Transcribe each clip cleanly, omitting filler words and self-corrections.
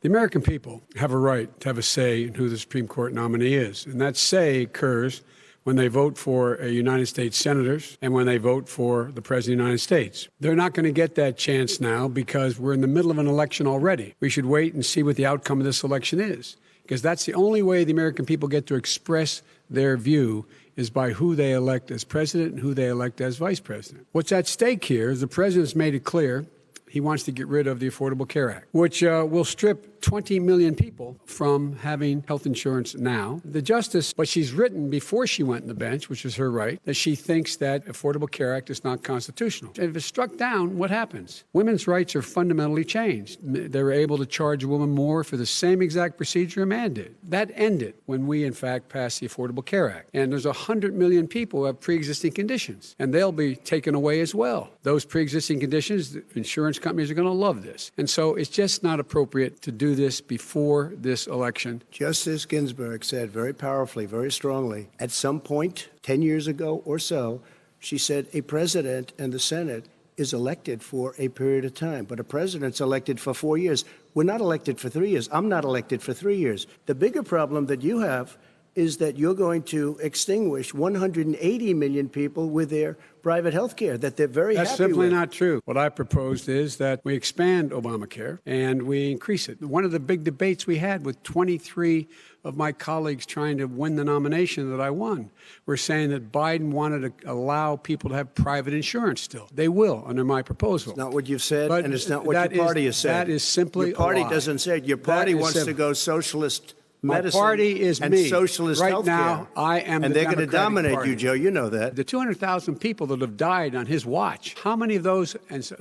The American people have a right to have a say in who the Supreme Court nominee is, and that say occurs when they vote for United States senators and when they vote for the President of the United States. They're not going to get that chance now because we're in the middle of an election already. We should wait and see what the outcome of this election is, because that's the only way the American people get to express their view is by who they elect as president and who they elect as vice president. What's at stake here is the president's made it clear he wants to get rid of the Affordable Care Act, which will strip 20 million people from having health insurance now. The justice, but she's written before she went on the bench, which is her right, that she thinks that Affordable Care Act is not constitutional. If it's struck down, what happens? Women's rights are fundamentally changed. They're able to charge a woman more for the same exact procedure a man did. That ended when we, in fact, passed the Affordable Care Act. And there's 100 million people who have pre-existing conditions, and they'll be taken away as well. Those pre-existing conditions, the insurance companies are going to love this. And so it's just not appropriate to do this before this election. Justice Ginsburg said very powerfully, very strongly, at some point 10 years ago or so, she said a president and the Senate is elected for a period of time, but a president's elected for 4 years. We're not elected for 3 years. I'm not elected for 3 years. The bigger problem that you have is that you're going to extinguish 180 million people with their private health care that they're very happy with. That's simply not true. What I proposed is that we expand Obamacare and we increase it. One of the big debates we had with 23 of my colleagues trying to win the nomination that I won were saying that Biden wanted to allow people to have private insurance still. They will under my proposal. It's not what you've said, but and it's not what your party has said. That is simply your party a lie. doesn't say it. Your party wants to go socialist medicine. My party is and me. socialist right healthcare. now, I am and the they're going to dominate Party. you, Joe. You know that. The 200,000 people that have died on his watch, how many of those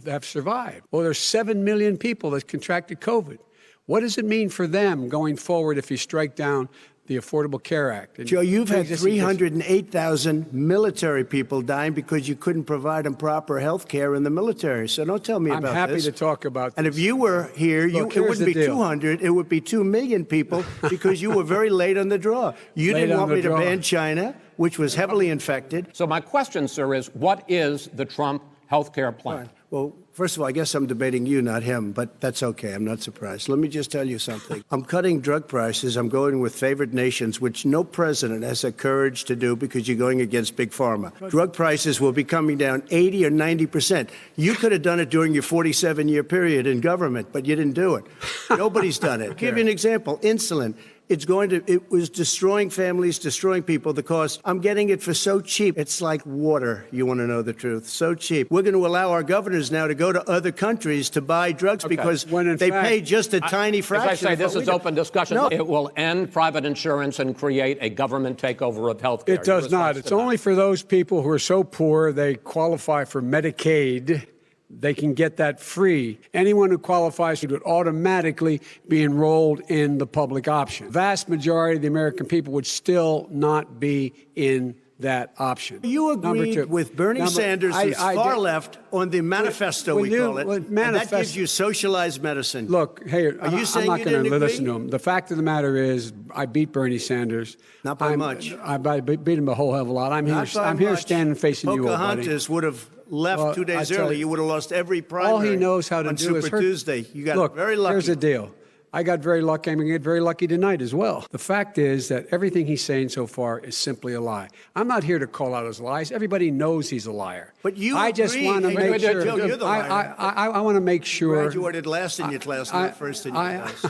have survived? Well, there's 7 million people that contracted COVID. What does it mean for them going forward if you strike down the Affordable Care Act? Joe, you've had 308,000 military people dying because you couldn't provide them proper health care in the military. So don't tell me about this. I'm happy to talk about this. And if you were here, Look, it wouldn't be 200, it would be 2 million people because you were very late on the draw. You didn't want me to ban China, which was heavily infected. So my question, sir, is what is the Trump health care plan? Right. Well, first of all, I guess I'm debating you, not him, but that's okay. I'm not surprised. Let me just tell you something. I'm cutting drug prices. I'm going with favored nations, which no president has the courage to do because you're going against big pharma. Drug prices will be coming down 80 or 90%. You could have done it during your 47-year period in government, but you didn't do it. Nobody's done it. I'll give you an example. Insulin. It was destroying families, destroying people. The cost, I'm getting it for so cheap. It's like water, you want to know the truth. So cheap. We're going to allow our governors now to go to other countries to buy drugs because they pay just a tiny fraction. As I say, this is open discussion. No. It will end private insurance and create a government takeover of health care. It does not. It's only for those people who are so poor they qualify for Medicaid. They can get that free. Anyone who qualifies would automatically be enrolled in the public option. Vast majority of the American people would still not be in that option. You agreed with Bernie Sanders, who's far left, on the manifesto, we call it, and that gives you socialized medicine. Look, hey, I'm not going to listen to him. The fact of the matter is, I beat Bernie Sanders. Not by much. I beat him a whole hell of a lot. I'm here standing facing you, old buddy. Pocahontas would have left 2 days early. You would have lost every primary. All he knows how to do is Super Tuesday. You got very lucky. Here's the deal. I got very lucky. I'm going to get very lucky tonight as well. The fact is that everything he's saying so far is simply a lie. I'm not here to call out his lies. Everybody knows he's a liar. But you I just want to make sure. Joe, you're the liar. I want to make sure. You graduated last in your class, not first in your class.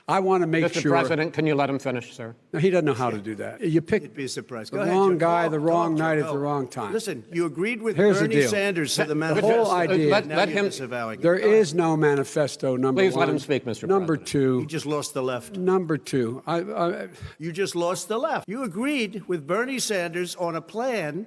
I want to make sure. Mr. President, can you let him finish, sir? No, he doesn't know how to do that. You picked You'd be surprised. the wrong guy, the wrong night at the wrong time. Listen, you agreed with Bernie Sanders to the manifesto. The whole idea. Let him. There is no manifesto, number one. Please let him speak, Mr. Number President. two. You just lost the left. Number two. You just lost the left. You agreed with Bernie Sanders on a plan.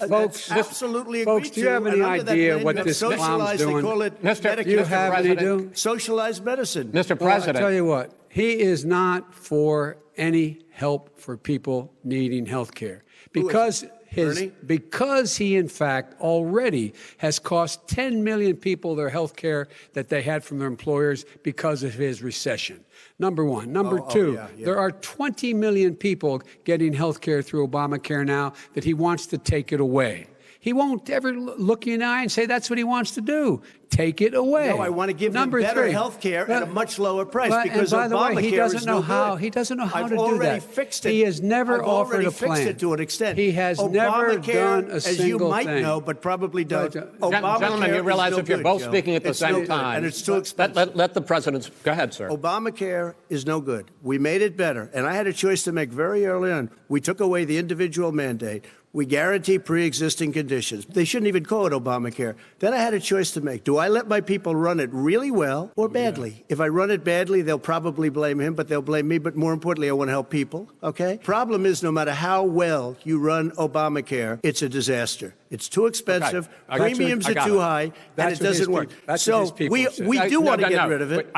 Folks, absolutely agreed folks, do you have any idea what this clown's doing? They call it Do you have any idea? Socialized medicine. Mr. President. I'll tell you what. He is not for any help for people needing health care because he, in fact, already has cost 10 million people their health care that they had from their employers because of his recession. Number one. Number two, there are 20 million people getting health care through Obamacare now that he wants to take it away. He won't ever look you in the eye and say that's what he wants to do. Take it away. No, I want to give them better health care at a much lower price because and by the way, he doesn't know how. Good. He doesn't know how I've to do that. already fixed it. He has never I've offered a fixed plan. It to an extent. He has never done a single thing. As you might know, but probably don't. Gentlemen, you realize if you're both speaking at the same time, and it's too expensive. Let the president go ahead, sir. Obamacare is no good. We made it better, and I had a choice to make very early on. We took away the individual mandate. We guarantee pre-existing conditions. They shouldn't even call it Obamacare. Then I had a choice to make. Do I let my people run it really well or badly? Yeah. If I run it badly, they'll probably blame him, but they'll blame me. But more importantly, I want to help people, okay? Problem is, no matter how well you run Obamacare, it's a disaster. It's too expensive, premiums are too high, and it doesn't work. So we do want to get rid of it.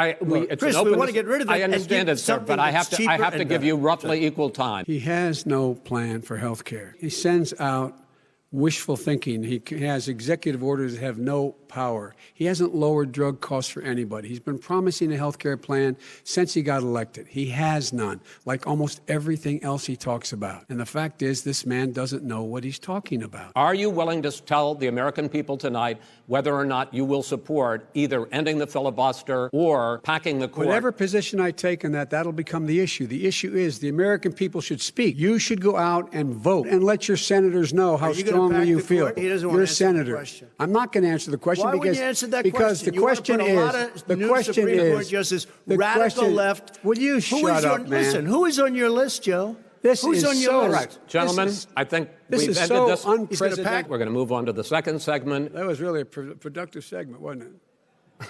Chris, we want to get rid of it. I understand it, sir, but I have to give you roughly equal time. He has no plan for health care. He sends out wishful thinking. He has executive orders that have no power. He hasn't lowered drug costs for anybody. He's been promising a health care plan since he got elected. He has none, like almost everything else he talks about. And the fact is, this man doesn't know what he's talking about. Are you willing to tell the American people tonight whether or not you will support either ending the filibuster or packing the court? Whatever position I take on that, that'll become the issue. The issue is the American people should speak. You should go out and vote and let your senators know how strongly you feel. You're a senator. I'm not going to answer the question. Why would you answer that question? Because the question is, radical left. Will you shut up, man? Listen, who is on your list, Joe? Who's on your list? Right. Gentlemen, I think we've ended this. Unprecedented. We're going to move on to the second segment. That was really a productive segment, wasn't it?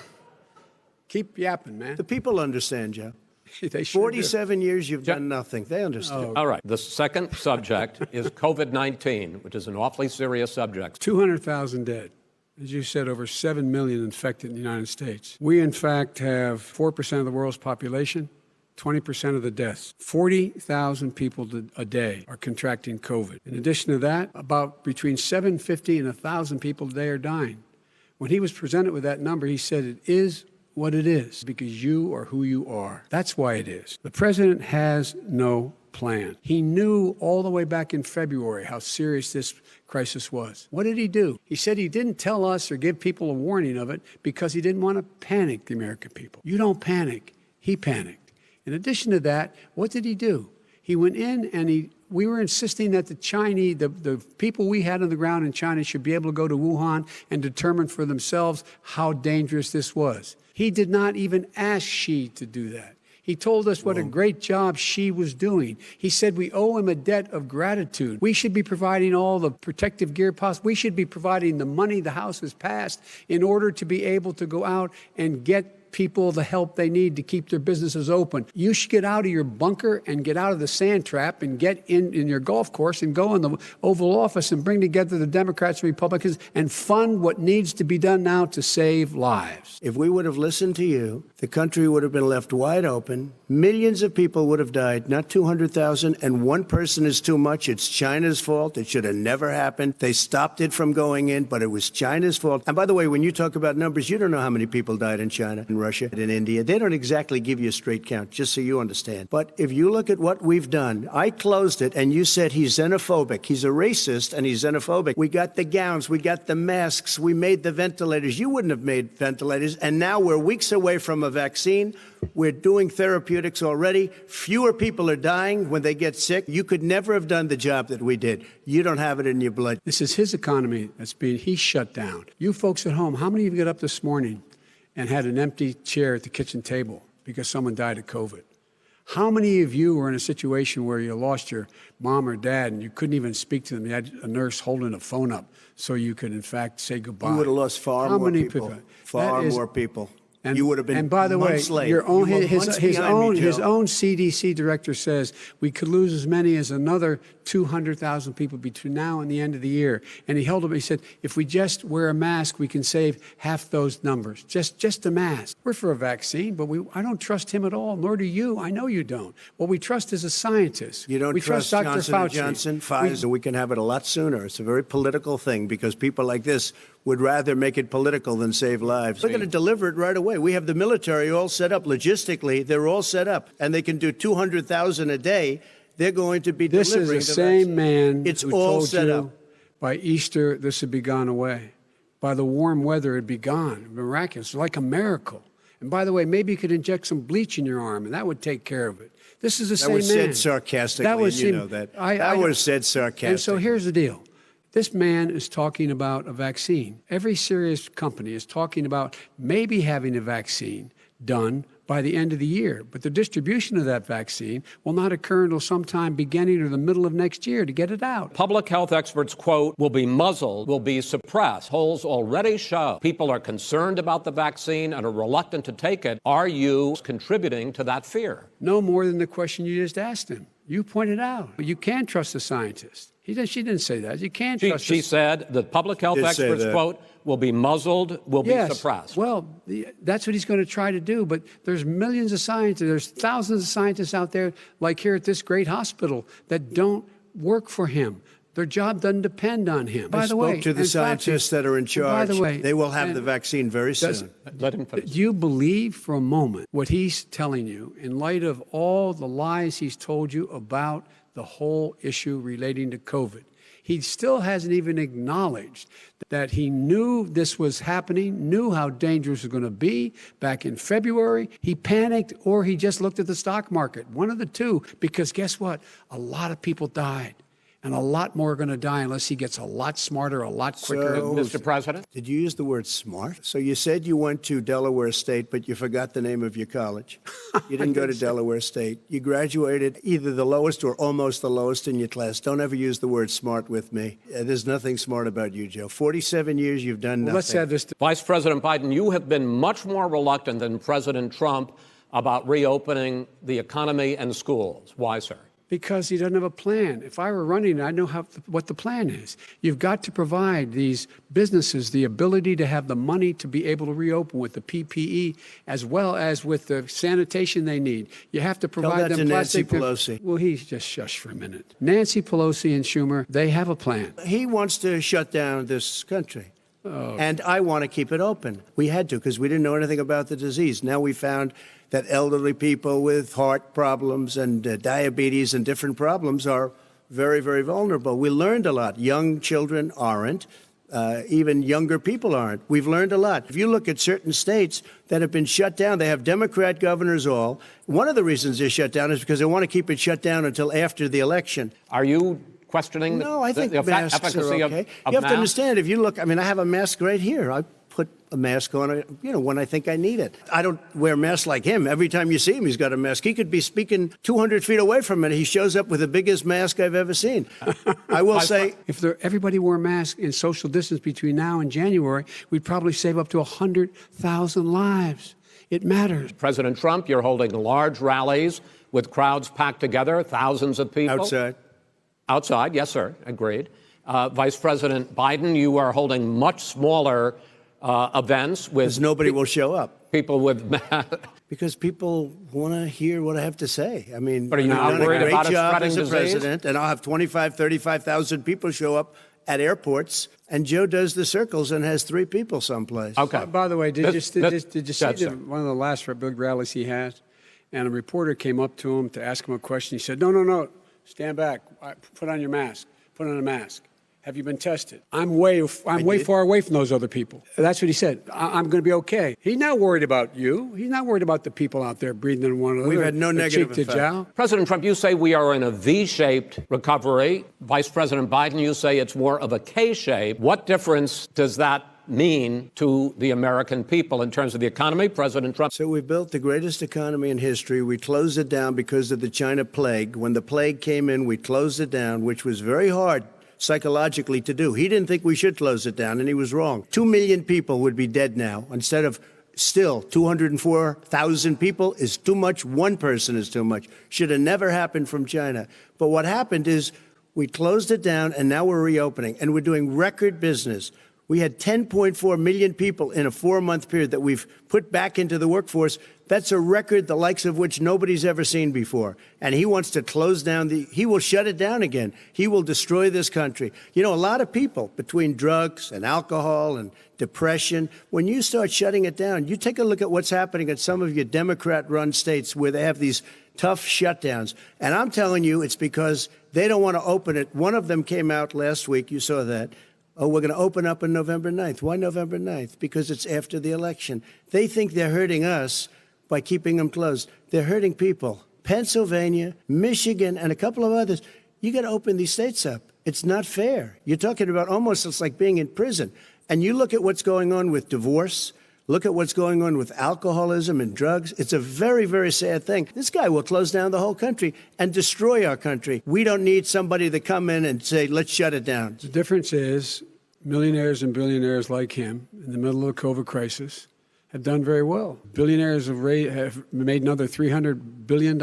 Keep yapping, man. The people understand, Joe. They sure 47 years you've done nothing. They understand. All right. The second subject is COVID-19, which is an awfully serious subject. 200,000 dead. As you said, over 7 million infected in the United States. We, in fact, have 4% of the world's population, 20% of the deaths. 40,000 people a day are contracting COVID. In addition to that, about between 750 and 1,000 people a day are dying. When he was presented with that number, he said it is what it is because you are who you are. That's why it is. The president has no plan. He knew all the way back in February how serious this crisis was. What did he do? He said he didn't tell us or give people a warning of it because he didn't want to panic the American people. You don't panic. He panicked. In addition to that, what did he do? He went in and we were insisting that the Chinese, the people we had on the ground in China should be able to go to Wuhan and determine for themselves how dangerous this was. He did not even ask Xi to do that. He told us what a great job Xi was doing. He said we owe him a debt of gratitude. We should be providing all the protective gear possible. We should be providing the money the House has passed in order to be able to go out and get people the help they need to keep their businesses open. You should get out of your bunker and get out of the sand trap and get in your golf course and go in the Oval Office and bring together the Democrats and Republicans and fund what needs to be done now to save lives. If we would have listened to you, the country would have been left wide open. Millions of people would have died, not 200,000, and one person is too much. It's China's fault. It should have never happened. They stopped it from going in, but it was China's fault. And by the way, when you talk about numbers, you don't know how many people died in China, in Russia, and in India. They don't exactly give you a straight count, just so you understand. But if you look at what we've done, I closed it, and you said he's xenophobic. He's a racist, and he's xenophobic. We got the gowns. We got the masks. We made the ventilators. You wouldn't have made ventilators. And now we're weeks away from a vaccine. We're doing therapeutics already. Fewer people are dying when they get sick. You could never have done the job that we did. You don't have it in your blood. This is his economy he's shut down. You folks at home, how many of you got up this morning and had an empty chair at the kitchen table because someone died of COVID? How many of you were in a situation where you lost your mom or dad and you couldn't even speak to them? You had a nurse holding a phone up so you could, in fact, say goodbye. You would have lost far more people. Far more people. And, you would have been and by the way, his own CDC director says we could lose as many as another 200,000 people between now and the end of the year. And he held up, he said, if we just wear a mask, we can save half those numbers. Just a mask. We're for a vaccine, but I don't trust him at all, nor do you. I know you don't. What we trust is a scientist. You don't trust Dr. Johnson Fauci. Johnson, Pfizer. We can have it a lot sooner. It's a very political thing because people like this would rather make it political than save lives. We're going to deliver it right away. We have the military all set up. Logistically, they're all set up. And they can do 200,000 a day. They're going to be delivering the same man It's who all told set you up. by Easter, this would be gone away. By the warm weather, it'd be gone. Miraculous, like a miracle. And by the way, maybe you could inject some bleach in your arm, and that would take care of it. This is the same man. That was said sarcastically, that was, you know that. That was said sarcastically. And so here's the deal. This man is talking about a vaccine. Every serious company is talking about maybe having a vaccine done by the end of the year. But the distribution of that vaccine will not occur until sometime beginning or the middle of next year to get it out. Public health experts, quote, will be muzzled, will be suppressed. Polls already show people are concerned about the vaccine and are reluctant to take it. Are you contributing to that fear? No more than the question you just asked him. You pointed out. You can't trust the scientists. She didn't say that. You can't trust She said the public health experts, quote, will be muzzled, will be suppressed. Well, that's what he's going to try to do. But there's millions of scientists, there's thousands of scientists out there, like here at this great hospital, that don't work for him. Their job doesn't depend on him. I spoke to the scientists that are in charge. By the way, they will have the vaccine very soon. Let him finish. Do you believe for a moment what he's telling you in light of all the lies he's told you about the whole issue relating to COVID? He still hasn't even acknowledged that he knew this was happening, knew how dangerous it was going to be back in February. He panicked, or he just looked at the stock market. One of the two, because guess what? A lot of people died. And a lot more are going to die unless he gets a lot smarter, a lot quicker. So, Mr. President? Did you use the word smart? So you said you went to Delaware State, but you forgot the name of your college. You didn't go to Delaware State. You graduated either the lowest or almost the lowest in your class. Don't ever use the word smart with me. There's nothing smart about you, Joe. 47 years, you've done nothing. Let's add this. Vice President Biden, you have been much more reluctant than President Trump about reopening the economy and schools. Why, sir? Because he doesn't have a plan. If I were running, I know what the plan is. You've got to provide these businesses the ability to have the money to be able to reopen with the PPE as well as with the sanitation they need. You have to provide them plastic. Nancy Pelosi. Well, he's just shush for a minute. Nancy Pelosi and Schumer, they have a plan. He wants to shut down this country. Oh. And I want to keep it open. We had to because we didn't know anything about the disease. Now we found that elderly people with heart problems and diabetes and different problems are very, very vulnerable. We learned a lot. Young children aren't. Even younger people aren't. We've learned a lot. If you look at certain states that have been shut down, they have Democrat governors all. One of the reasons they're shut down is because they want to keep it shut down until after the election. Are you questioning No, I think the masks efficacy are okay. of You have masks? to understand, if you look, I mean, I have a mask right here. I put a mask on, when I think I need it. I don't wear masks like him. Every time you see him, he's got a mask. He could be speaking 200 feet away from it. He shows up with the biggest mask I've ever seen. I will say, if everybody wore a mask in social distance between now and January, we'd probably save up to 100,000 lives. It matters. President Trump, you're holding large rallies with crowds packed together, thousands of people. Outside, yes, sir, agreed. Vice President Biden, you are holding much smaller events with... Because nobody will show up. People with... Because people want to hear what I have to say. I mean, but are you not worried about it spreading as a president, and I'll have 25, 35,000 people show up at airports, and Joe does the circles and has 3 people someplace. Okay. By the way, did you see one of the last big rallies he had? And a reporter came up to him to ask him a question. He said, no. Stand back. Put on your mask. Put on a mask. Have you been tested? I'm way far away from those other people. That's what he said. I'm going to be okay. He's not worried about you. He's not worried about the people out there breathing in one another. We've had no negative effect. President Trump, you say we are in a V-shaped recovery. Vice President Biden, you say it's more of a K-shape. What difference does that mean to the American people in terms of the economy? President Trump. So we built the greatest economy in history. We closed it down because of the China plague. When the plague came in, we closed it down, which was very hard psychologically to do. He didn't think we should close it down, and he was wrong. 2 million people would be dead now instead of still 204,000 people is too much. One person is too much. Should have never happened from China. But what happened is we closed it down, and now we're reopening, and we're doing record business. We had 10.4 million people in a 4-month period that we've put back into the workforce. That's a record the likes of which nobody's ever seen before. And he wants to close down he will shut it down again. He will destroy this country. You know, a lot of people, between drugs and alcohol and depression, when you start shutting it down, you take a look at what's happening at some of your Democrat-run states where they have these tough shutdowns. And I'm telling you, it's because they don't want to open it. One of them came out last week. You saw that. Oh, we're going to open up on November 9th. Why November 9th? Because it's after the election. They think they're hurting us by keeping them closed. They're hurting people. Pennsylvania, Michigan, and a couple of others. You got to open these states up. It's not fair. You're talking about almost it's like being in prison. And you look at what's going on with divorce. Look at what's going on with alcoholism and drugs. It's a very, very sad thing. This guy will close down the whole country and destroy our country. We don't need somebody to come in and say, let's shut it down. The difference is millionaires and billionaires like him in the middle of the COVID crisis have done very well. Billionaires have made another $300 billion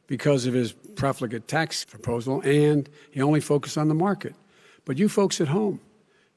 because of his profligate tax proposal, and he only focused on the market. But you folks at home,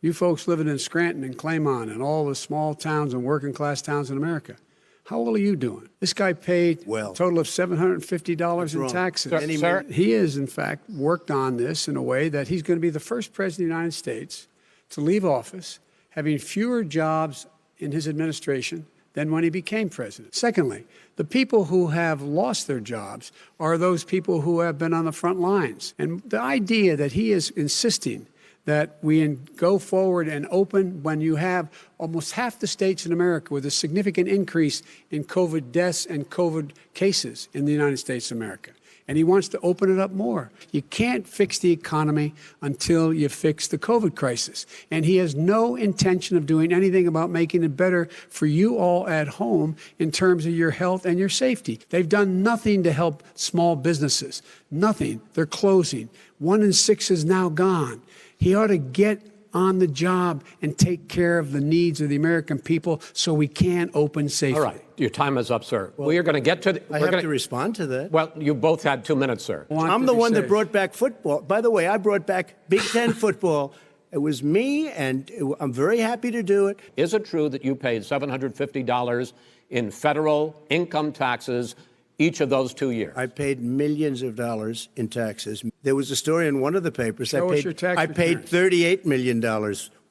you folks living in Scranton and Claymont and all the small towns and working class towns in America, how well are you doing? This guy paid a total of $750 in taxes. Sir, he has, in fact, worked on this in a way that he's going to be the first president of the United States to leave office having fewer jobs in his administration than when he became president. Secondly, the people who have lost their jobs are those people who have been on the front lines. And the idea that he is insisting that we go forward and open when you have almost half the states in America with a significant increase in COVID deaths and COVID cases in the United States of America. And he wants to open it up more. You can't fix the economy until you fix the COVID crisis. And he has no intention of doing anything about making it better for you all at home in terms of your health and your safety. They've done nothing to help small businesses. Nothing. They're closing. 1 in 6 is now gone. He ought to get on the job and take care of the needs of the American people so we can open safely. All right. Your time is up, sir. Well, we are going to get to... I have to respond to that. Well, you both had 2 minutes, sir. I'm the one that brought back football. By the way, I brought back Big Ten football. It was me, and I'm very happy to do it. Is it true that you paid $750 in federal income taxes each of those 2 years? I paid millions of dollars in taxes. There was a story in one of the papers. Show us your tax I paid $38 million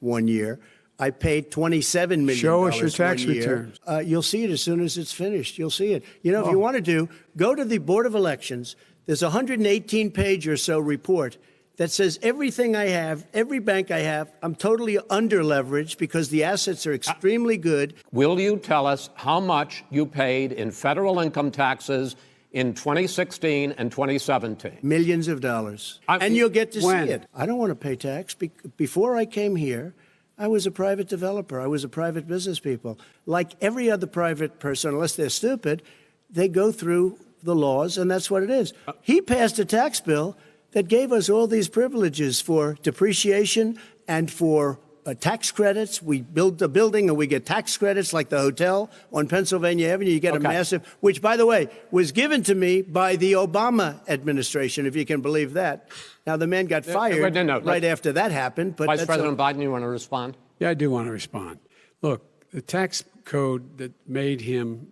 1 year. I paid $27 million. Show us your tax returns. You'll see it as soon as it's finished. You'll see it. You know, if you want to go to the Board of Elections. There's a 118-page or so report that says everything I have, every bank I have, I'm totally under-leveraged because the assets are extremely good. Will you tell us how much you paid in federal income taxes in 2016 and 2017? Millions of dollars. And you'll get to see it. I don't want to pay tax. Before I came here, I was a private developer. I was a private business people. Like every other private person, unless they're stupid, they go through the laws, and that's what it is. He passed a tax bill that gave us all these privileges for depreciation and for tax credits. We build a building and we get tax credits like the hotel on Pennsylvania Avenue. You get a massive, which, by the way, was given to me by the Obama administration, if you can believe that. Now, the man got fired right after that happened. But Vice President Biden, you want to respond? Yeah, I do want to respond. Look, the tax code that made him,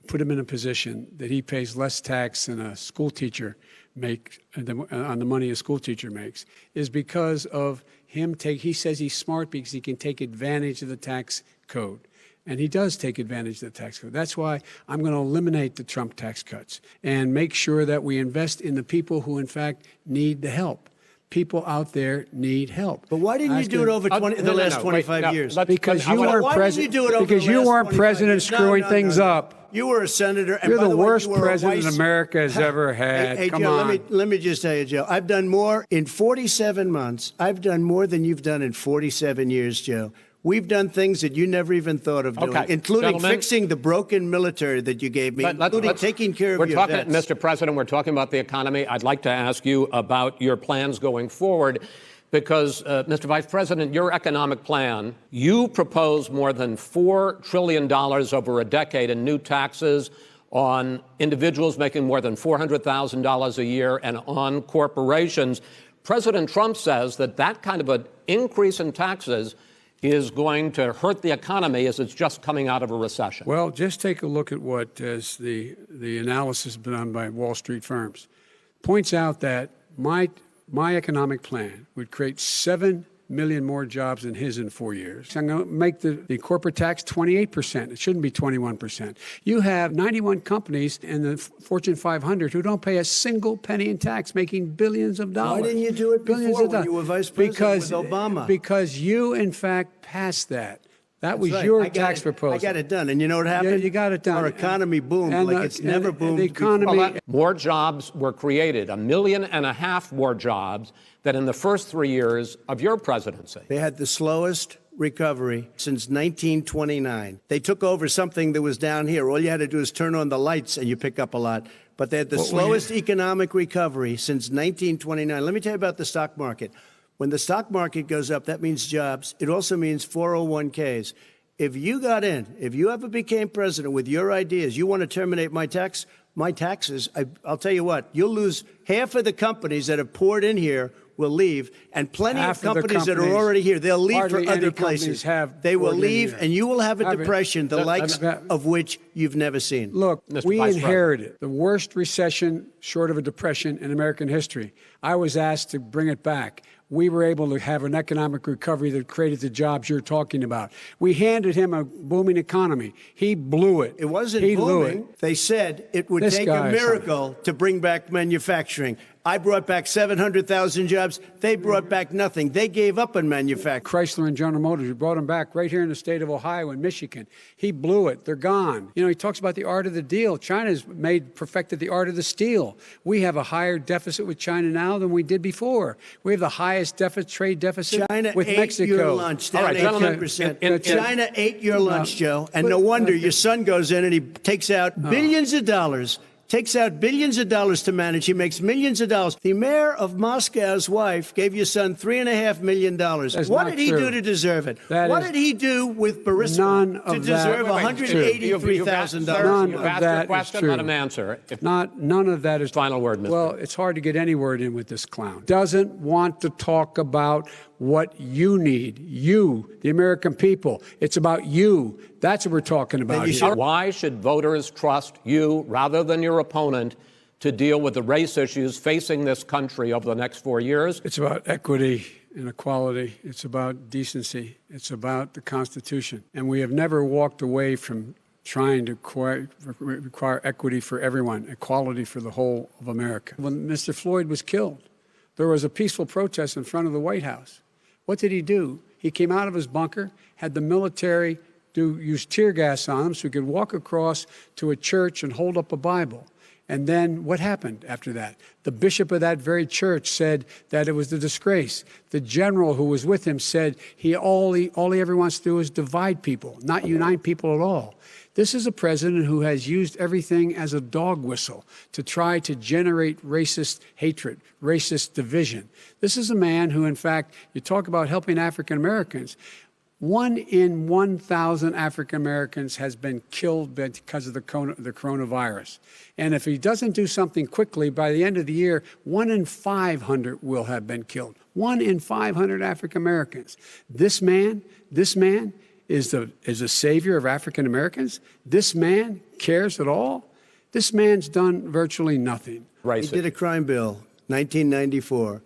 put him in a position that he pays less tax than a school teacher on the money a school teacher makes is because of him he says he's smart because he can take advantage of the tax code. And he does take advantage of the tax code. That's why I'm going to eliminate the Trump tax cuts and make sure that we invest in the people who, in fact, need the help. People out there need help. But why didn't you do it over the last 25 years? Because you weren't president. Because you weren't president screwing things up. You were a senator. And You're by the way, worst president America has ever had. Hey, Come Joe, on. let me just tell you, Joe, I've done more in 47 months. I've done more than you've done in 47 years, Joe. We've done things that you never even thought of doing, including fixing the broken military that you gave me, including taking care of your vets. Mr. President, we're talking about the economy. I'd like to ask you about your plans going forward because, Mr. Vice President, your economic plan, you propose more than $4 trillion over a decade in new taxes on individuals making more than $400,000 a year and on corporations. President Trump says that kind of an increase in taxes is going to hurt the economy as it's just coming out of a recession. Well, just take a look at what as the analysis done by Wall Street firms points out that my economic plan would create 7 million more jobs than his in 4 years. I'm going to make the corporate tax 28%. It shouldn't be 21%. You have 91 companies in the Fortune 500 who don't pay a single penny in tax, making billions of dollars. Why didn't you do it before when you were vice president with Obama? Because you, in fact, passed that. That was your tax proposal. I got it done. And you know what happened? Yeah, you got it done. Our economy boomed like it's never boomed the economy, before. More jobs were created, 1.5 million more jobs than in the first 3 years of your presidency. They had the slowest recovery since 1929. They took over something that was down here. All you had to do is turn on the lights and you pick up a lot. But they had the slowest economic recovery since 1929. Let me tell you about the stock market. When the stock market goes up, that means jobs. It also means 401ks. If you got in, if you ever became president with your ideas, you want to terminate my taxes, I'll tell you what, you'll lose half of the companies that have poured in here will leave, and plenty of companies that are already here, they'll leave for other places. They will leave, and you will have a depression, the likes of which you've never seen. Look, we inherited the worst recession short of a depression in American history. I was asked to bring it back. We were able to have an economic recovery that created the jobs you're talking about. We handed him a booming economy. He blew it. It wasn't booming. They said it would take a miracle to bring back manufacturing. I brought back 700,000 jobs. They brought back nothing. They gave up on manufacturing. Chrysler and General Motors, we brought them back right here in the state of Ohio and Michigan. He blew it. They're gone. You know, he talks about the art of the deal. China's perfected the art of the steal. We have a higher deficit with China now than we did before. We have the highest trade deficit with Mexico. China ate your lunch, down 18%. China ate your lunch, Joe, and no wonder your son goes in and he takes out billions of dollars. Takes out billions of dollars to manage. He makes millions of dollars. The mayor of Moscow's wife gave your son $3.5 million. What did he do to deserve it? What did he do with Burisma to deserve $183,000? None of that is true. Let him answer. None of that is final word, Mr. Well, it's hard to get any word in with this clown. Doesn't want to talk about what you need. You, the American people. It's about you. That's what we're talking about here. Why should voters trust you rather than your opponent to deal with the race issues facing this country over the next 4 years? It's about equity and equality. It's about decency. It's about the Constitution. And we have never walked away from trying to require equity for everyone, equality for the whole of America. When Mr. Floyd was killed, there was a peaceful protest in front of the White House. What did he do? He came out of his bunker, had the military use tear gas on him so he could walk across to a church and hold up a Bible. And then what happened after that? The bishop of that very church said that it was a disgrace. The general who was with him said all he ever wants to do is divide people, not unite people at all. This is a president who has used everything as a dog whistle to try to generate racist hatred, racist division. This is a man who, in fact, you talk about helping African Americans. 1 in 1,000 African Americans has been killed because of the coronavirus. And if he doesn't do something quickly, by the end of the year, 1 in 500 will have been killed. 1 in 500 African Americans. This man is a savior of African Americans. This man cares at all. This man's done virtually nothing. He did a crime bill, 1994.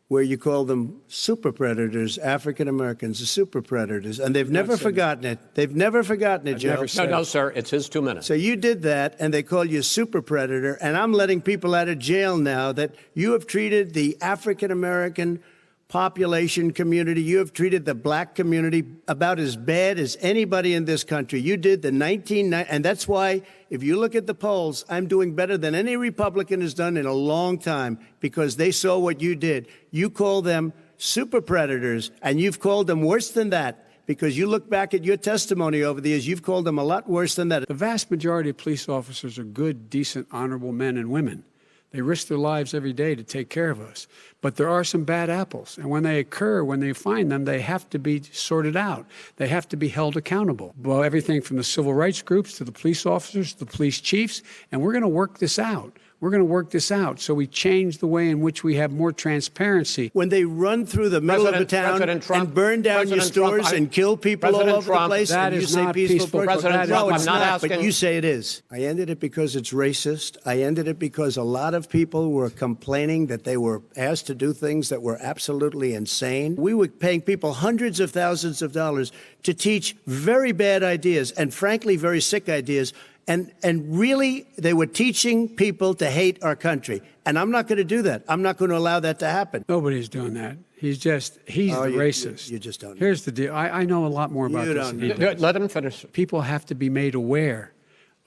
Where you call them super predators, African Americans, the super predators, and they've never forgotten it. They've never forgotten it, Joe. No, sir, it's his 2 minutes. So you did that, and they call you a super predator, and I'm letting people out of jail now that you have treated the African American population community, you have treated the black community about as bad as anybody in this country. You did the 1990, and that's why, if you look at the polls, I'm doing better than any Republican has done in a long time, because they saw what you did. You call them super predators, and you've called them worse than that, because you look back at your testimony over the years, you've called them a lot worse than that. The vast majority of police officers are good, decent, honorable men and women. They risk their lives every day to take care of us. But there are some bad apples. And when they occur, when they find them, they have to be sorted out. They have to be held accountable. Well, everything from the civil rights groups to the police officers, to the police chiefs. And we're going to work this out. We're going to work this out. So we change the way in which we have more transparency. When they run through the middle of the town and burn down your stores and kill people all over the place, that and you is say not peaceful protest. President No, Trump, it's I'm not not, asking. but you say it is. I ended it because it's racist. I ended it because a lot of people were complaining that they were asked to do things that were absolutely insane. We were paying people hundreds of thousands of dollars to teach very bad ideas and, frankly, very sick ideas. And really, they were teaching people to hate our country. And I'm not going to do that. I'm not going to allow that to happen. Nobody's doing that. He's the racist. You just don't know. Here's the deal. I know a lot more about this than he does. Let him finish. People have to be made aware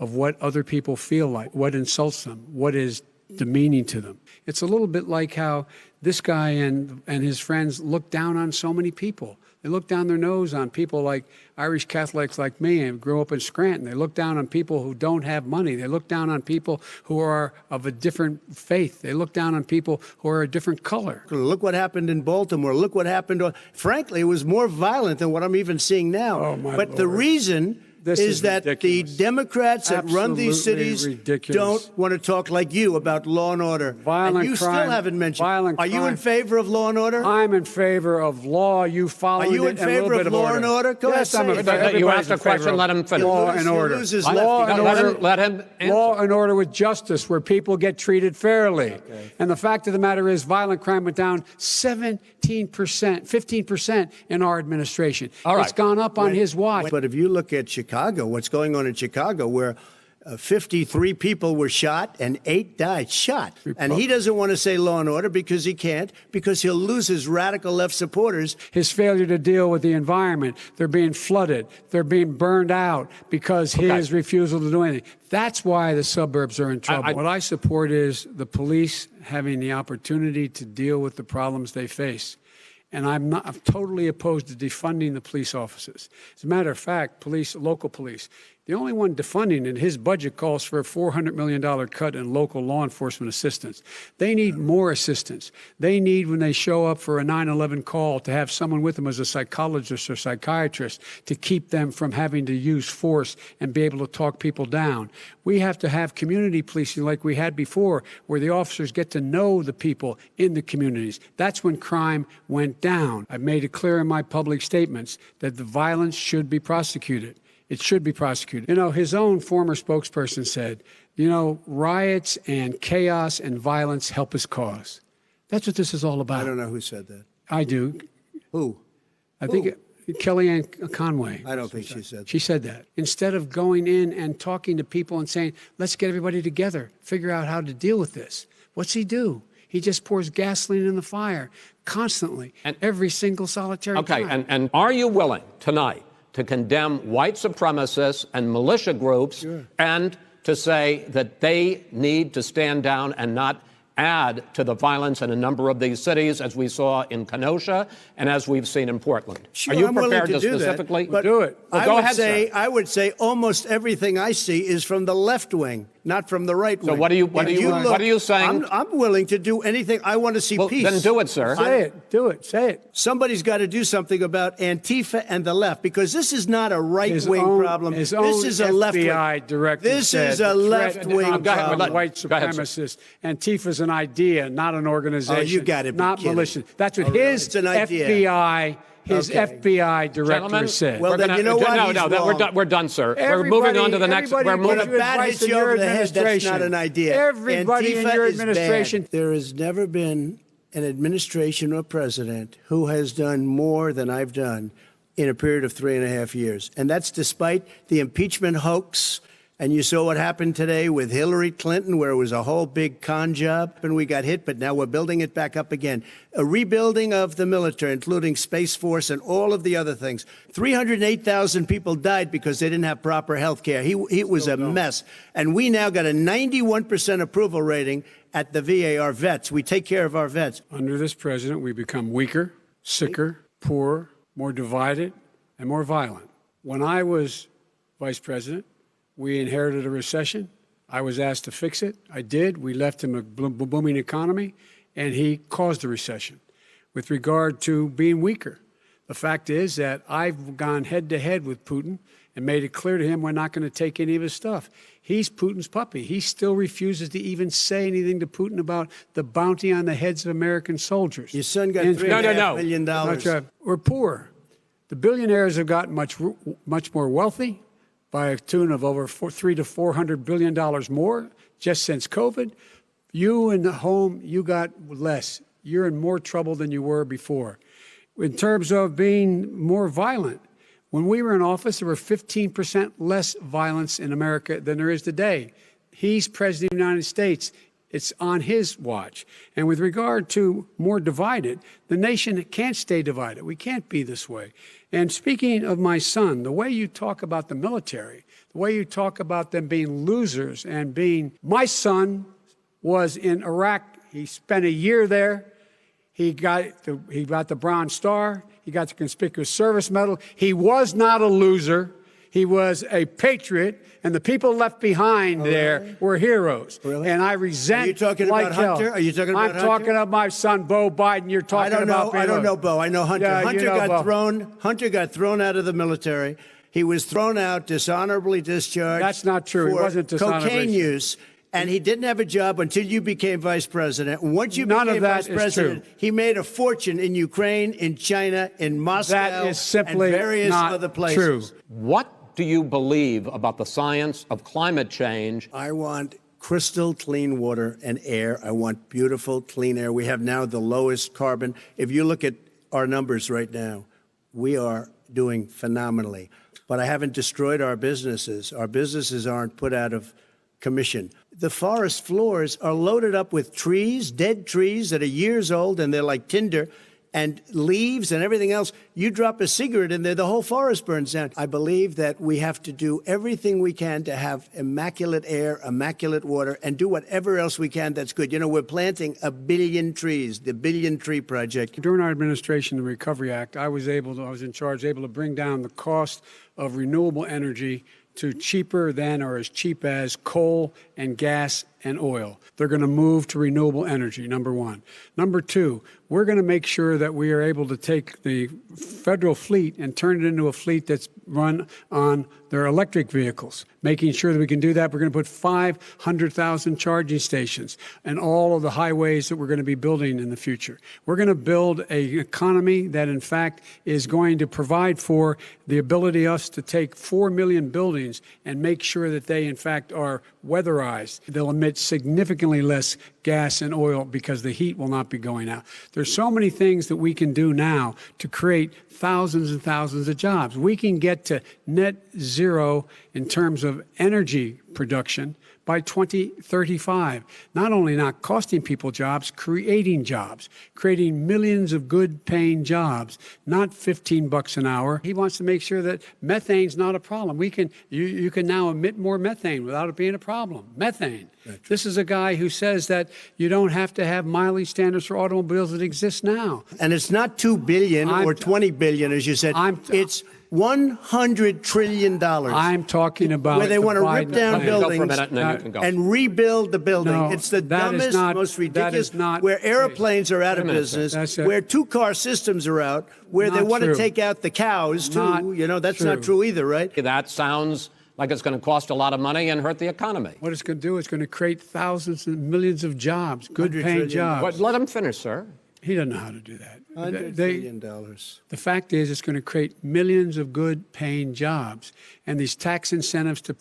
of what other people feel like, what insults them, what is demeaning to them. It's a little bit like how this guy and his friends look down on so many people. They look down their nose on people like Irish Catholics like me and grew up in Scranton. They look down on people who don't have money. They look down on people who are of a different faith. They look down on people who are a different color. Look what happened in Baltimore. Look what happened. Frankly, it was more violent than what I'm even seeing now. Oh, my but Lord. the reason is that ridiculous. the Democrats that run these Absolutely cities ridiculous. don't want to talk like you about law and order. Violent and you crime, still haven't mentioned. violent Are you in crime. favor of law and order? I'm in favor of law. You follow it. Are you in and a little favor bit of law and order? Go yes, ahead, I'm say in it. favor. You asked Everybody's a in favor question, of let him finish. Law He and order. loses his Law left. and Let order. him answer. Law and order with justice, where people get treated fairly. Okay. And the fact of the matter is, violent crime went down 17%, 15% in our administration. All right. It's gone up on his watch. But if you look at Chicago, what's going on in Chicago, where 53 people were shot and 8 died shot. And he doesn't want to say law and order because he can't, because he'll lose his radical left supporters. His failure to deal with the environment. They're being flooded. They're being burned out because his refusal to do anything. That's why the suburbs are in trouble. What I support is the police having the opportunity to deal with the problems they face. And I'm totally opposed to defunding the police offices. As a matter of fact, local police, the only one defunding it, his budget calls for a $400 million cut in local law enforcement assistance. They need more assistance. They need, when they show up for a 9/11 call, to have someone with them as a psychologist or psychiatrist to keep them from having to use force and be able to talk people down. We have to have community policing like we had before, where the officers get to know the people in the communities. That's when crime went down. I've made it clear in my public statements that the violence should be prosecuted. It should be prosecuted. You know, his own former spokesperson said, riots and chaos and violence help his cause. That's what this is all about. I don't know who said that. I do. Who? I think Kellyanne Conway. I don't think she said that. She said that. Instead of going in and talking to people and saying, let's get everybody together, figure out how to deal with this. What's he do? He just pours gasoline in the fire constantly, every single solitary time. Okay, and are you willing tonight to condemn white supremacists and militia groups and to say that they need to stand down and not add to the violence in a number of these cities, as we saw in Kenosha and as we've seen in Portland? Sure, are you I'm prepared willing to do specifically that, but do it? Well, go ahead, sir. I would say almost everything I see is from the left wing, not from the right wing. So what are you saying? I'm willing to do anything. I want to see peace. Then do it, sir. Say it. Do it. Say it. Somebody's got to do something about Antifa and the left, because this is not a right-wing problem. This is a left-wing. FBI director This said is a left-wing problem. White supremacists. Antifa's an idea, not an organization. Oh, you got to be not kidding. militia. That's what his FBI. FBI director Gentlemen, said. Well, then you know what? No, we're done, sir. We're moving on to the next. We're When moving. a bat hits you over the head, that's not an idea. Everybody Antifa in your is administration. bad. There has never been an administration or president who has done more than I've done in a period of 3.5 years. And that's despite the impeachment hoax. And you saw what happened today with Hillary Clinton, where it was a whole big con job, and we got hit, but now we're building it back up again. A rebuilding of the military, including Space Force and all of the other things. 308,000 people died because they didn't have proper health care. It was a mess. And we now got a 91% approval rating at the VA, our vets. We take care of our vets. Under this president, we become weaker, sicker, poorer, more divided, and more violent. When I was vice president, we inherited a recession. I was asked to fix it. I did. We left him a booming economy, and he caused the recession. With regard to being weaker, the fact is that I've gone head-to-head with Putin and made it clear to him we're not going to take any of his stuff. He's Putin's puppy. He still refuses to even say anything to Putin about the bounty on the heads of American soldiers. Your son got $3.5 million. We're poor. The billionaires have gotten much more wealthy by a tune of over $300 to $400 billion more just since COVID. You in the home, you got less. You're in more trouble than you were before. In terms of being more violent, when we were in office, there were 15% less violence in America than there is today. He's president of the United States. It's on his watch. And with regard to more divided, the nation can't stay divided. We can't be this way. And speaking of my son, the way you talk about the military, the way you talk about them being losers and being, my son was in Iraq. He spent a year there. He got the Bronze Star. He got the Conspicuous Service Medal. He was not a loser. He was a patriot, and the people left behind there were heroes. Really? And I resent. Are you talking about Hunter? Are you talking about Hunter? I'm talking about my son, Beau Biden. You're talking about. I don't know Beau. I know Hunter. Yeah, Hunter got thrown out of the military. He was thrown out, dishonorably discharged. That's not true. He wasn't dishonorably. Cocaine use. And he didn't have a job until you became vice president. Once you became vice president, he made a fortune in Ukraine, in China, in Moscow, that is simply and various not other places. True. What do you believe about the science of climate change? I want crystal clean water and air. I want beautiful, clean air. We have now the lowest carbon. If you look at our numbers right now, we are doing phenomenally. But I haven't destroyed our businesses. Our businesses aren't put out of commission. The forest floors are loaded up with trees, dead trees that are years old, and they're like tinder, and leaves and everything else. You drop a cigarette in there, the whole forest burns down. I believe that we have to do everything we can to have immaculate air, immaculate water, and do whatever else we can that's good. You know, we're planting 1 billion trees, the Billion Tree Project. During our administration, the Recovery Act, I was able to bring down the cost of renewable energy to cheaper than or as cheap as coal and gas and oil. They're going to move to renewable energy, number one. Number two, we're going to make sure that we are able to take the federal fleet and turn it into a fleet that's run on their electric vehicles. Making sure that we can do that, we're going to put 500,000 charging stations and all of the highways that we're going to be building in the future. We're going to build an economy that, in fact, is going to provide for the ability us to take 4 million buildings and make sure that they, in fact, are weatherized. They'll emit significantly less gas and oil because the heat will not be going out. There's so many things that we can do now to create thousands and thousands of jobs. We can get to net zero in terms of energy production by 2035. Not only not costing people jobs, creating millions of good paying jobs, not $15 an hour. He wants to make sure that methane's not a problem. You can now emit more methane without it being a problem. Methane. This is a guy who says that you don't have to have mileage standards for automobiles that exist now. And it's not $2 billion or $20 billion, as you said. It's $100 trillion. I'm talking about where they want to rip down buildings and rebuild the building. No, it's the dumbest, most ridiculous. Where airplanes are out of business, where two-car systems are out, where they want to take out the cows too. That's not true either, right? That sounds like it's going to cost a lot of money and hurt the economy. What it's going to do is going to create thousands and millions of jobs, good-paying jobs. Let him finish, sir. He doesn't know how to do that. $100 billion. The fact is, it's going to create millions of good-paying jobs, and these tax incentives for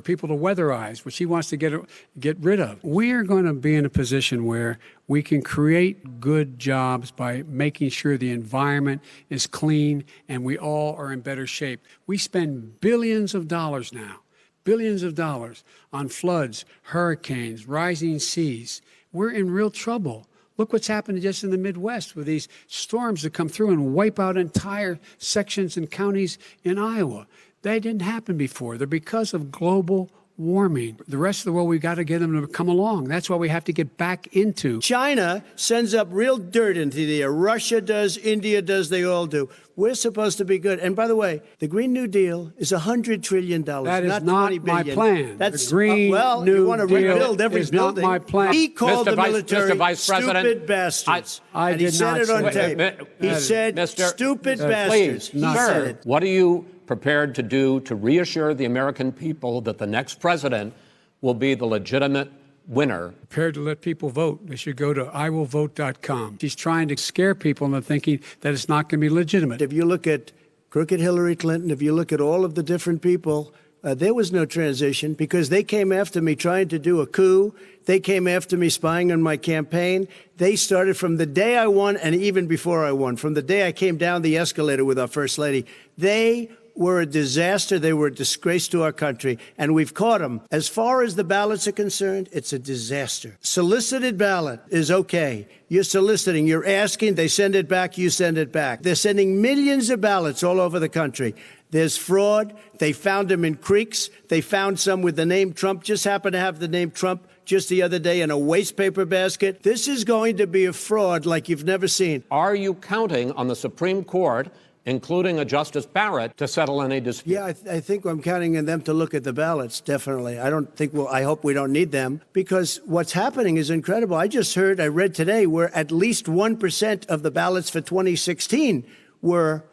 people to weatherize, which he wants to get rid of. We are going to be in a position where we can create good jobs by making sure the environment is clean and we all are in better shape. We spend billions of dollars now, billions of dollars on floods, hurricanes, rising seas. We're in real trouble. Look what's happened just in the Midwest with these storms that come through and wipe out entire sections and counties in Iowa. They didn't happen before. They're because of global warming. The rest of the world, we've got to get them to come along. That's why we have to get back into. China sends up real dirt into the air. Russia does, India does, they all do. We're supposed to be good. And by the way, the Green New Deal is $100 trillion. That is not not $20 my billion. plan. That's the Green New you want to Deal rebuild every is building. Not my plan. He called the military Mr. Vice President, stupid bastards. I and did he said not it on say tape. that. He said stupid bastards. Please, sir, what do you prepared to do to reassure the American people that the next president will be the legitimate winner? Prepared to let people vote. They should go to iwillvote.com. He's trying to scare people into thinking that it's not going to be legitimate. If you look at crooked Hillary Clinton, if you look at all of the different people, there was no transition because they came after me trying to do a coup. They came after me spying on my campaign. They started from the day I won and even before I won, from the day I came down the escalator with our First Lady. They were a disaster. They were a disgrace to our country, and we've caught them. As far as the ballots are concerned, it's a disaster. Solicited ballot is okay. You're soliciting, you're asking, they send it back, you send it back. They're sending millions of ballots all over the country. There's fraud. They found them in creeks. They found some with the name Trump, just happened to have the name Trump just the other day in a waste paper basket. This is going to be a fraud like you've never seen. Are you counting on the Supreme Court, including a Justice Barrett, to settle any dispute? Yeah, I think I'm counting on them to look at the ballots, definitely. I hope we don't need them because what's happening is incredible. I read today where at least 1% of the ballots for 2016 were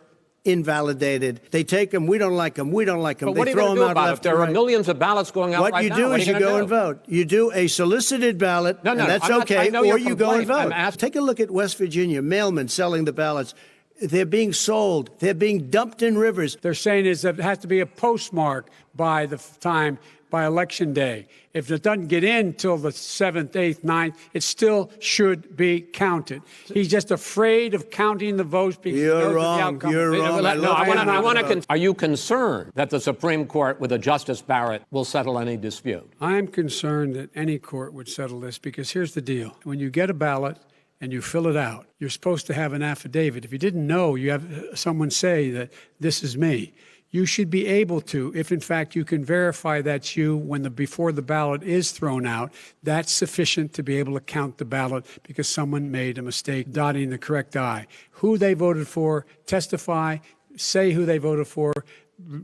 invalidated. They take them. We don't like them. We don't like them. But what they are you throw going to them do out about it? left If there and are right. millions of ballots going out What right you now, do what is are you gonna go do? and vote. You do a solicited ballot, No, and that's I okay, know or your you go and complaint. vote. Take a look at West Virginia, mailmen selling the ballots. They're being sold. They're being dumped in rivers. They're saying is that it has to be a postmark by the time, by Election Day. If it doesn't get in till the 7th, 8th, 9th, it still should be counted. He's just afraid of counting the votes because he knows You're what the wrong. outcome You're is. wrong. Are you concerned that the Supreme Court with a Justice Barrett will settle any dispute? I'm concerned that any court would settle this because here's the deal. When you get a ballot and you fill it out, you're supposed to have an affidavit. If you didn't know, you have someone say that this is me. You should be able to, if in fact you can verify that's you before the ballot is thrown out, that's sufficient to be able to count the ballot because someone made a mistake dotting the correct I. Who they voted for, testify, say who they voted for,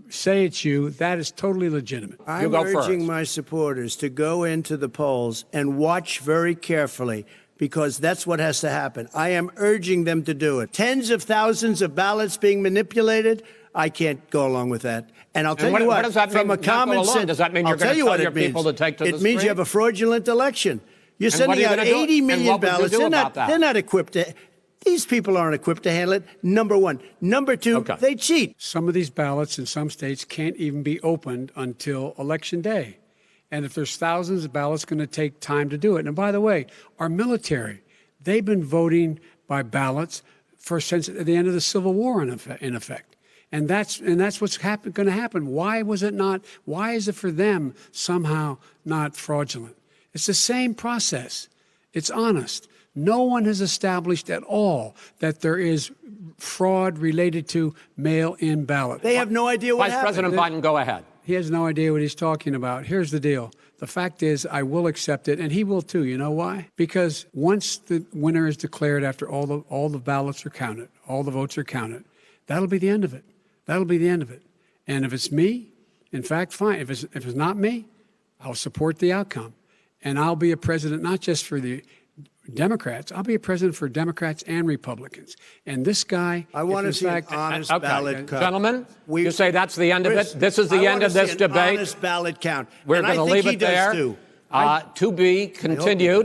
say it's you, that is totally legitimate. I'm urging my supporters to go into the polls and watch very carefully because that's what has to happen. I am urging them to do it. Tens of thousands of ballots being manipulated. I can't go along with that. And I'll tell you what, does that from mean, a common sense, does that mean you're going to tell your people to take to the street? It means you have a fraudulent election. You're sending out 80 million ballots. They're not equipped to. These people aren't equipped to handle it, number one. Number two, they cheat. Some of these ballots in some states can't even be opened until Election Day. And if there's thousands of ballots, it's going to take time to do it. And by the way, our military, they've been voting by ballots since the end of the Civil War, in effect. And that's what's going to happen. Why is it for them somehow not fraudulent? It's the same process. It's honest. No one has established at all that there is fraud related to mail-in ballots. They have no idea what happened. Vice President Biden, go ahead. He has no idea what he's talking about. Here's the deal. The fact is, I will accept it, and he will too. You know why? Because once the winner is declared after all the ballots are counted, all the votes are counted, that'll be the end of it. That'll be the end of it. And if it's me, in fact, fine. If it's not me, I'll support the outcome. And I'll be a president not just for the Democrats. I'll be a president for Democrats and Republicans. And this guy, I want to see an honest ballot count. Gentlemen, you say that's the end of it? This is the end of this debate? Honest ballot count. We're going to leave it there. To be continued.